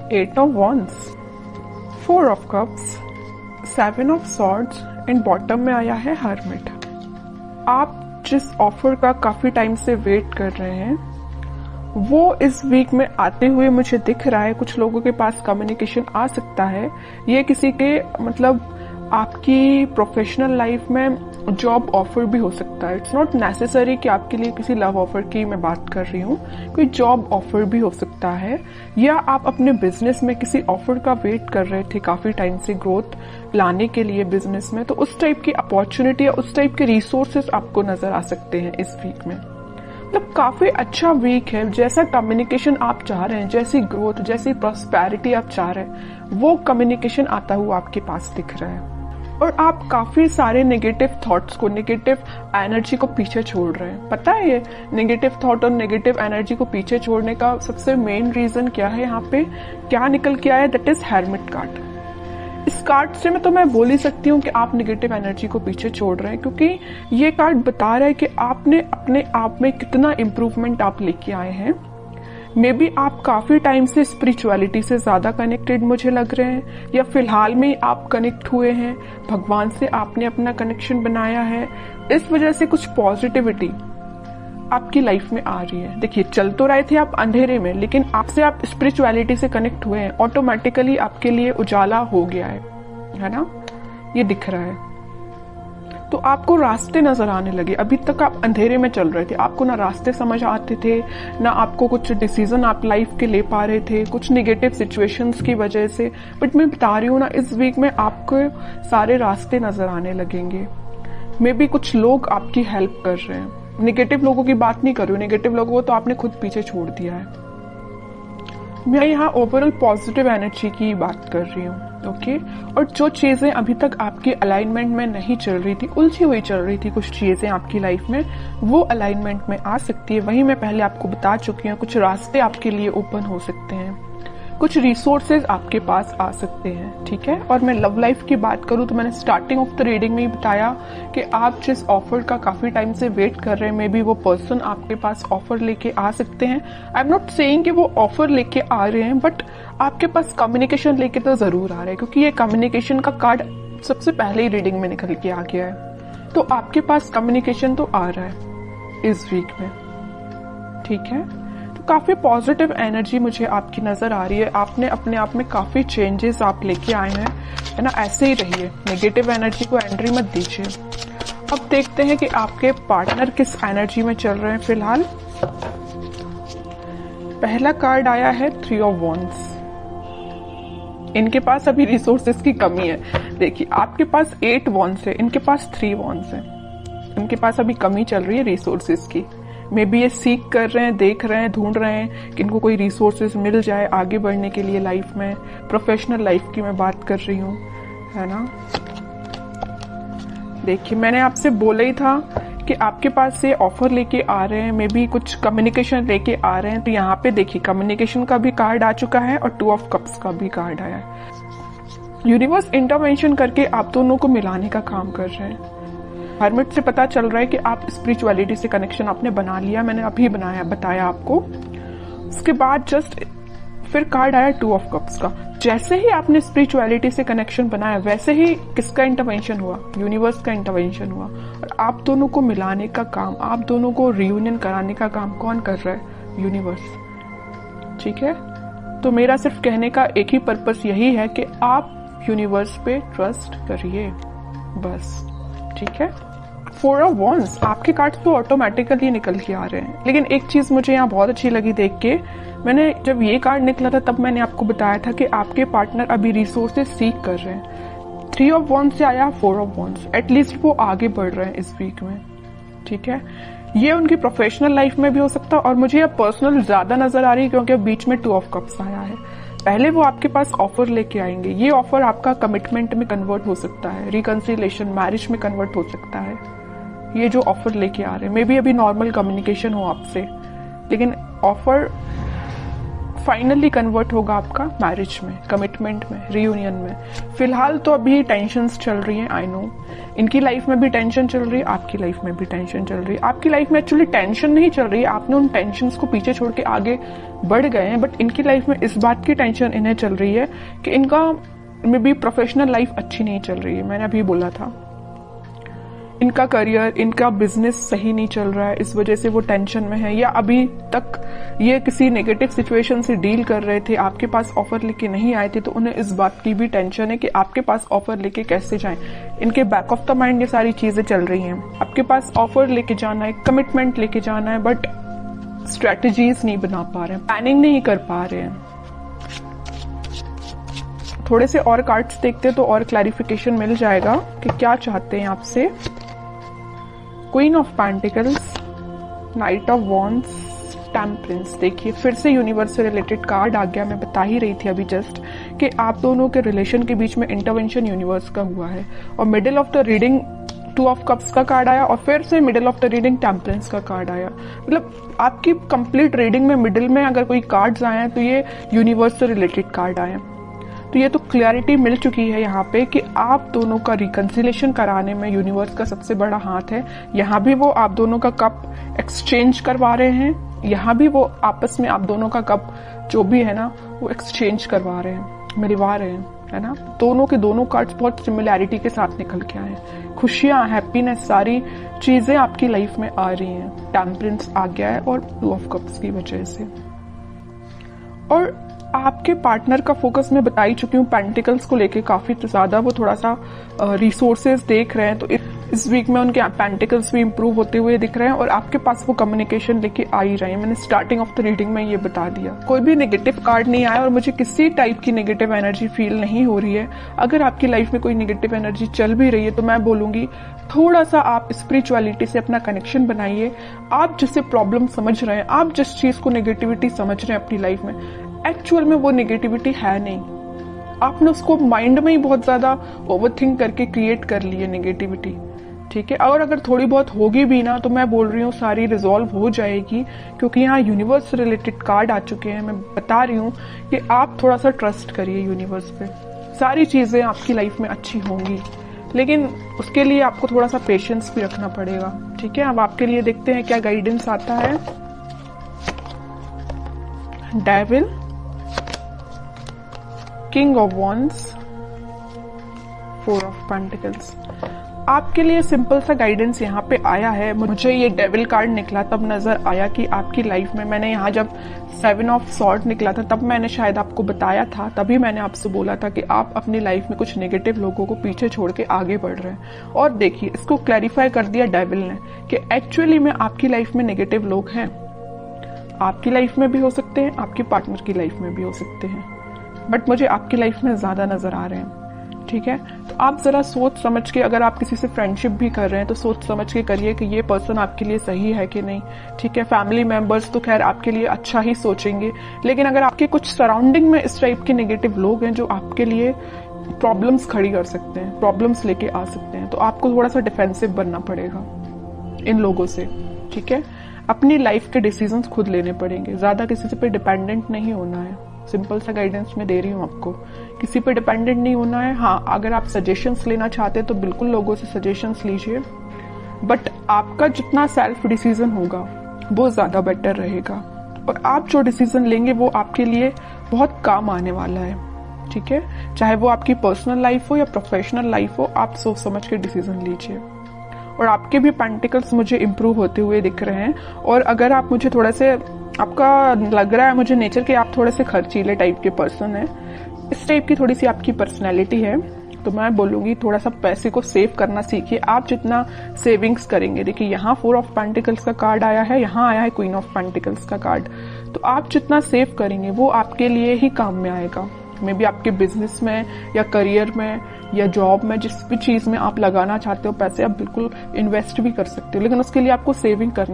8 of Wands, 4 of Cups, 7 of Swords and bottom में आया है Hermit। आप जिस ऑफर का काफी टाइम से वेट कर रहे हैं वो इस वीक में आते हुए मुझे दिख रहा है। कुछ लोगों के पास कम्युनिकेशन आ सकता है। ये किसी के मतलब आपकी प्रोफेशनल लाइफ में जॉब ऑफर भी हो सकता है। इट्स नॉट नेसेसरी कि आपके लिए किसी लव ऑफर की मैं बात कर रही हूँ, कोई जॉब ऑफर भी हो सकता है, या आप अपने बिजनेस में किसी ऑफर का वेट कर रहे थे काफी टाइम से ग्रोथ लाने के लिए बिजनेस में, तो उस टाइप की अपॉर्चुनिटी या उस टाइप के रिसोर्सेस आपको नजर आ सकते हैं इस वीक में। मतलब काफी अच्छा वीक है। जैसा कम्युनिकेशन आप चाह रहे हैं, जैसी ग्रोथ, जैसी प्रॉस्पेरिटी आप चाह रहे हैं, वो कम्युनिकेशन आता हुआ आपके पास दिख रहा है। और आप काफी सारे नेगेटिव थॉट्स को, नेगेटिव एनर्जी को पीछे छोड़ रहे हैं। पता है ये नेगेटिव थॉट और नेगेटिव एनर्जी को पीछे छोड़ने का सबसे मेन रीजन क्या है? यहाँ पे क्या निकल के आया? That is hermit card. इस कार्ड से मैं बोल ही सकती हूँ कि आप नेगेटिव एनर्जी को पीछे छोड़ रहे हैं, क्योंकि ये कार्ड बता रहा है कि आपने अपने आप में कितना इम्प्रूवमेंट आप लेके आए हैं। मे बी आप काफी टाइम से स्पिरिचुअलिटी से ज्यादा कनेक्टेड मुझे लग रहे हैं, या फिलहाल में आप कनेक्ट हुए हैं, भगवान से आपने अपना कनेक्शन बनाया है। इस वजह से कुछ पॉजिटिविटी आपकी लाइफ में आ रही है। देखिए, चल तो रहे थे आप अंधेरे में, लेकिन आपसे आप स्पिरिचुअलिटी से कनेक्ट हुए हैं, ऑटोमेटिकली आपके लिए उजाला हो गया है ना? ये दिख रहा है। तो आपको रास्ते नजर आने लगे। अभी तक आप अंधेरे में चल रहे थे, आपको ना रास्ते समझ आते थे, ना आपको कुछ डिसीजन आप लाइफ के ले पा रहे थे, कुछ निगेटिव सिचुएशंस की वजह से। बट मैं बता रही हूँ ना, इस वीक में आपको सारे रास्ते नजर आने लगेंगे। मे बी कुछ लोग आपकी हेल्प कर रहे हैं। नेगेटिव लोगों की बात नहीं कर रही हूँ, नेगेटिव लोगों को तो आपने खुद पीछे छोड़ दिया है। मैं यहाँ ओवरऑल पॉजिटिव एनर्जी की बात कर रही हूँ, ओके? और जो चीजें अभी तक आपकी अलाइनमेंट में नहीं चल रही थी, उलझी हुई चल रही थी कुछ चीजें आपकी लाइफ में, वो अलाइनमेंट में आ सकती है। वही मैं पहले आपको बता चुकी हूँ। कुछ रास्ते आपके लिए ओपन हो सकते हैं, कुछ रिसोर्सेज आपके पास आ सकते हैं, ठीक है? और मैं लव लाइफ की बात करूं तो मैंने स्टार्टिंग ऑफ द रीडिंग में ही बताया कि आप जिस ऑफर का काफी टाइम से वेट कर रहे हैं, मे बी वो पर्सन आपके पास ऑफर लेके आ सकते हैं। आई एम नॉट सेइंग कि वो ऑफर लेके आ रहे हैं, बट आपके पास कम्युनिकेशन लेके तो जरूर आ रहे हैं, क्योंकि ये कम्युनिकेशन का कार्ड सबसे पहले ही रीडिंग में निकल के आ गया है। तो आपके पास कम्युनिकेशन तो आ रहा है इस वीक में, ठीक है? काफी पॉजिटिव एनर्जी मुझे आपकी नजर आ रही है। आपने अपने आप में काफी चेंजेस आप लेके आए हैं, है ना? ऐसे ही रहिए, नेगेटिव एनर्जी को एंट्री मत दीजिए। अब देखते हैं कि आपके पार्टनर किस एनर्जी में चल रहे हैं फिलहाल। पहला कार्ड आया है 3 ऑफ वॉन्ड्स। इनके पास अभी रिसोर्सेज की कमी है। देखिए, आपके पास 8 वॉन्ड्स है, इनके पास 3 वॉन्ड्स है। इनके पास अभी कमी चल रही है रिसोर्सेज की। मे बी ये सीख कर रहे हैं, देख रहे हैं, ढूंढ रहे हैं कि इनको कोई रिसोर्सेज मिल जाए आगे बढ़ने के लिए लाइफ में। प्रोफेशनल लाइफ की मैं बात कर रही हूँ, है ना? देखिए, मैंने आपसे बोला ही था कि आपके पास से ऑफर लेके आ रहे हैं, मे बी कुछ कम्युनिकेशन लेके आ रहे हैं। तो यहाँ पे देखिए, कम्युनिकेशन का भी कार्ड आ चुका है और 2 ऑफ कप्स का भी कार्ड आया है। यूनिवर्स इंटरवेंशन करके आप दोनों को मिलाने का काम कर रहे हैं। हर्मिट से पता चल रहा है कि आप स्पिरिचुअलिटी से कनेक्शन आपने बना लिया। मैंने अभी बताया आपको। उसके बाद जस्ट फिर कार्ड आया 2 ऑफ कप्स का। जैसे ही आपने स्पिरिचुअलिटी से कनेक्शन बनाया, वैसे ही किसका इंटरवेंशन हुआ? यूनिवर्स का इंटरवेंशन हुआ। और आप दोनों को मिलाने का काम, आप दोनों को रियूनियन कराने का काम कौन कर रहा है? यूनिवर्स, ठीक है? तो मेरा सिर्फ कहने का एक ही पर्पस यही है कि आप यूनिवर्स पे ट्रस्ट करिए, बस, ठीक है? 4 ऑफ वॉन्ड्स, आपके कार्ड्स तो ऑटोमेटिकली निकल के आ रहे हैं। लेकिन एक चीज मुझे यहाँ बहुत अच्छी लगी देख के। मैंने जब ये कार्ड निकला था तब मैंने आपको बताया था कि आपके पार्टनर अभी रिसोर्सेज सीख कर रहे हैं। 3 ऑफ वॉन्ड्स से आया 4 ऑफ वॉन्ड्स। एटलीस्ट वो आगे बढ़ रहे हैं इस वीक में, ठीक है? ये उनकी प्रोफेशनल लाइफ में भी हो सकता है, और मुझे अब पर्सनल ज्यादा नजर आ रही है क्योंकि बीच में 2 ऑफ कप्स आया है। पहले वो आपके पास ऑफर लेके आएंगे। ये ऑफर आपका कमिटमेंट में कन्वर्ट हो सकता है, रिकंसिलिएशन, मैरिज में कन्वर्ट हो सकता है। ये जो ऑफर लेके आ रहे हैं, मे बी अभी नॉर्मल कम्युनिकेशन हो आपसे, लेकिन ऑफर फाइनली कन्वर्ट होगा आपका मैरिज में, कमिटमेंट में, रियूनियन में। फिलहाल तो अभी टेंशन्स चल रही हैं, आई नो। इनकी लाइफ में भी टेंशन चल रही है, आपकी लाइफ में भी टेंशन चल रही है। आपकी लाइफ में एक्चुअली टेंशन नहीं चल रही है, आपने उन टेंशन्स को पीछे छोड़ के आगे बढ़ गए हैं। बट इनकी लाइफ में इस बात की टेंशन इन्हें चल रही है कि इनका में भी प्रोफेशनल लाइफ अच्छी नहीं चल रही है। मैंने अभी बोला था, इनका करियर, इनका बिजनेस सही नहीं चल रहा है, इस वजह से वो टेंशन में है। या अभी तक ये किसी नेगेटिव सिचुएशन से डील कर रहे थे, आपके पास ऑफर लेके नहीं आए थे, तो उन्हें इस बात की भी टेंशन है कि आपके पास ऑफर लेके कैसे जाएं। इनके बैक ऑफ द माइंड ये सारी चीजें चल रही हैं। आपके पास ऑफर लेके जाना है, कमिटमेंट लेके जाना है, बट स्ट्रेटेजीज नहीं बना पा रहे हैं, प्लानिंग नहीं कर पा रहे हैं। थोड़े से और कार्ड्स देखते तो और क्लैरिफिकेशन मिल जाएगा कि क्या चाहते हैं आपसे। Queen of pentacles, night of wands, temperance. देखिए फिर से यूनिवर्स से रिलेटेड कार्ड आ गया। मैं बता ही रही थी अभी जस्ट कि आप दोनों के रिलेशन के बीच में इंटरवेंशन यूनिवर्स का हुआ है। और middle of the reading 2 of cups का कार्ड आया और फिर से middle of the reading temperance का कार्ड आया। मतलब आपकी कंप्लीट रीडिंग में मिडिल में अगर कोई कार्ड्स आए हैं तो ये यूनिवर्स से रिलेटेड कार्ड आए हैं। तो ये तो क्लैरिटी मिल चुकी है यहाँ पे कि आप दोनों का रिकंसिलेशन कराने में यूनिवर्स का सबसे बड़ा हाथ है। यहाँ भी वो आप दोनों का कप एक्सचेंज करवा रहे हैं, यहाँ भी वो आपस में आप दोनों का कप जो भी है ना वो एक्सचेंज करवा रहे हैं, मिलवा रहे हैं, है ना। दोनों के दोनों कार्ड्स बहुत सिमिलैरिटी के साथ निकल के आए हैं। खुशियां, हैप्पीनेस, सारी चीजें आपकी लाइफ में आ रही हैं। टेम्परेंस आ गया है और 2 ऑफ कप्स की वजह से। और आपके पार्टनर का फोकस मैं बता ही चुकी हूँ पेंटिकल्स को लेके काफी ज्यादा वो थोड़ा सा रिसोर्सेज देख रहे हैं। तो इस वीक में उनके पेंटिकल्स भी इंप्रूव होते हुए दिख रहे हैं और आपके पास वो कम्युनिकेशन लेके आ ही रहे हैं। मैंने स्टार्टिंग ऑफ द रीडिंग में ये बता दिया। कोई भी नेगेटिव कार्ड नहीं आया और मुझे किसी टाइप की नेगेटिव एनर्जी फील नहीं हो रही है। अगर आपकी लाइफ में कोई नेगेटिव एनर्जी चल भी रही है तो मैं बोलूंगी थोड़ा सा आप स्पिरिचुअलिटी से अपना कनेक्शन बनाइए। आप जिससे प्रॉब्लम समझ रहे हैं, आप जिस चीज को नेगेटिविटी समझ रहे हैं अपनी लाइफ में, एक्चुअल में वो नेगेटिविटी है नहीं। आपने उसको माइंड में ही बहुत ज्यादा ओवरथिंक करके क्रिएट कर ली है नेगेटिविटी, ठीक है। और अगर थोड़ी बहुत होगी भी ना तो मैं बोल रही हूँ सारी रिजॉल्व हो जाएगी, क्योंकि यहाँ यूनिवर्स से रिलेटेड कार्ड आ चुके हैं। मैं बता रही हूँ कि आप थोड़ा सा ट्रस्ट करिए यूनिवर्स पे, सारी चीजें आपकी लाइफ में अच्छी होंगी। लेकिन उसके लिए आपको थोड़ा सा पेशेंस भी रखना पड़ेगा, ठीक है। अब आपके लिए देखते हैं क्या गाइडेंस आता है। Devil, king of wands, 4 of pentacles. आपके लिए सिंपल सा गाइडेंस यहाँ पे आया है। मुझे ये डेविल कार्ड निकला तब नजर आया कि आपकी लाइफ में, मैंने यहाँ जब 7 ऑफ सॉर्ड निकला था तब मैंने शायद आपको बताया था, तभी मैंने आपसे बोला था कि आप अपनी लाइफ में कुछ नेगेटिव लोगों को पीछे छोड़ के आगे बढ़ रहे हैं। और देखिए इसको क्लैरिफाई कर दिया डेविल ने कि एक्चुअली में आपकी लाइफ में नेगेटिव लोग हैं। आपकी लाइफ में भी हो सकते हैं, आपके पार्टनर की लाइफ में भी हो सकते हैं, बट मुझे आपकी लाइफ में ज्यादा नजर आ रहे हैं, ठीक है। तो आप जरा सोच समझ के, अगर आप किसी से फ्रेंडशिप भी कर रहे हैं तो सोच समझ के करिए कि ये पर्सन आपके लिए सही है कि नहीं, ठीक है। फैमिली मेंबर्स तो खैर आपके लिए अच्छा ही सोचेंगे, लेकिन अगर आपके कुछ सराउंडिंग में इस टाइप के नेगेटिव लोग हैं जो आपके लिए प्रॉब्लम्स खड़ी कर सकते हैं, प्रॉब्लम्स लेके आ सकते हैं, तो आपको थोड़ा सा डिफेंसिव बनना पड़ेगा इन लोगों से, ठीक है। अपनी लाइफ के डिसीजंस खुद लेने पड़ेंगे, ज्यादा किसी पे डिपेंडेंट नहीं होना है। सिंपल सा गाइडेंस मैं दे रही हूँ आपको, किसी पे डिपेंडेंट नहीं होना है। हाँ, अगर आप सजेशंस लेना चाहते हैं तो बिल्कुल लोगों से सजेशंस लीजिए, बट आपका जितना सेल्फ डिसीजन होगा वो ज्यादा बेटर रहेगा। और आप जो डिसीजन लेंगे वो आपके लिए बहुत काम आने वाला है, ठीक है। चाहे वो आपकी पर्सनल लाइफ हो या प्रोफेशनल लाइफ हो, आप सोच समझ के डिसीजन लीजिए। और आपके भी पेंटिकल्स मुझे इम्प्रूव होते हुए दिख रहे हैं। और अगर आप मुझे थोड़ा से, आपका लग रहा है मुझे नेचर के आप थोड़े से खर्चीले टाइप के पर्सन हैं, इस टाइप की थोड़ी सी आपकी पर्सनैलिटी है, तो मैं बोलूंगी थोड़ा सा पैसे को सेव करना सीखिए। आप जितना सेविंग्स करेंगे, देखिए यहाँ 4 ऑफ पेंटिकल्स का कार्ड आया है, यहाँ आया है क्वीन ऑफ पेंटिकल्स का कार्ड, तो आप जितना सेव करेंगे वो आपके लिए ही काम में आएगा। मे बी आपके बिजनेस में या करियर में या जॉब में, जिस भी चीज में आप लगाना चाहते हो पैसे, आप बिल्कुल इन्वेस्ट भी कर सकते हो, लेकिन उसके लिए आपको सेविंग करना